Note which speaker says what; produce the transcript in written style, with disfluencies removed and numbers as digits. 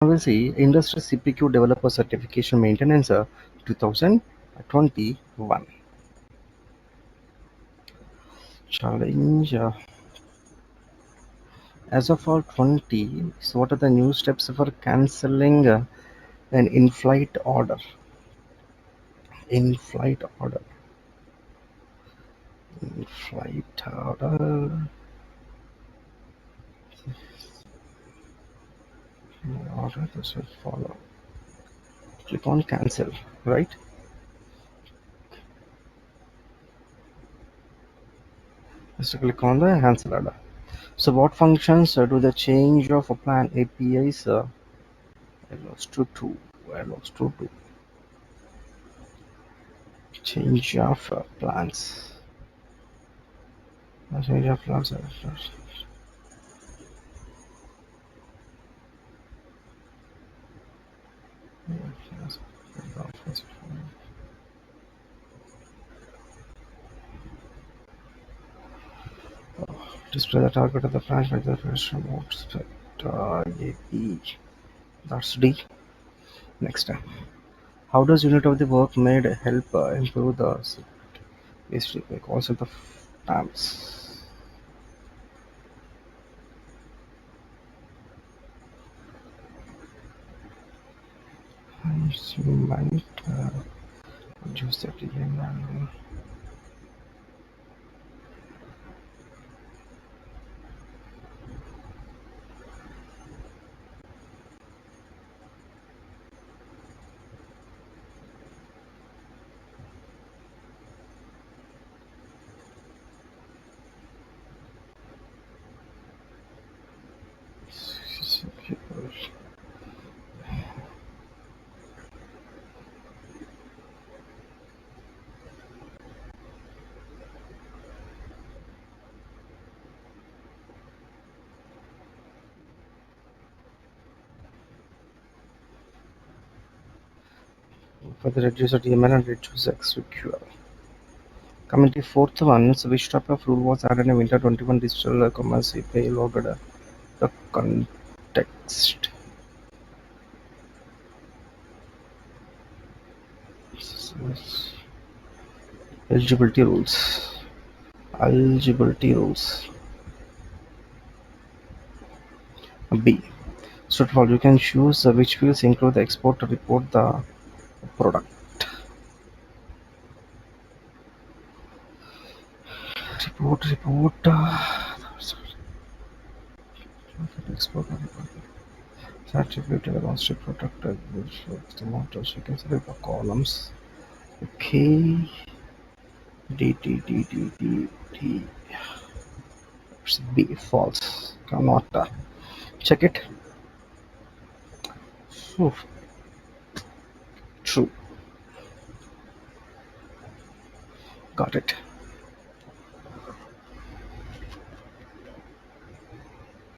Speaker 1: We'll see Industry CPQ Developer Certification Maintenance 2021 challenge. As of all 20, so what are the new steps for cancelling an in-flight order? In-flight order. In-flight order. Order. This will follow. Click on cancel. Right. Just click on the cancel order. So what functions do the change of a plan APIs allows to do? Allows to do. Change of plans. Change of plans. Display the target of the flash like the first remote spec AP. That's D. Next time. How does unit of the work made help improve the basically concept of times? You might use that again. For the reduce DML and reduce XQL. Coming to the fourth one, so which type of rule was added in Winter 21 Digital Commerce API loaded the context. Eligibility rules. Eligibility rules. B. So first of all, you can choose which fields include the export to report the product. Report. Export attribute demonstrate product the motors. You can select the columns. Okay. D. It's B. False. Cannot check it. So, true. Got it.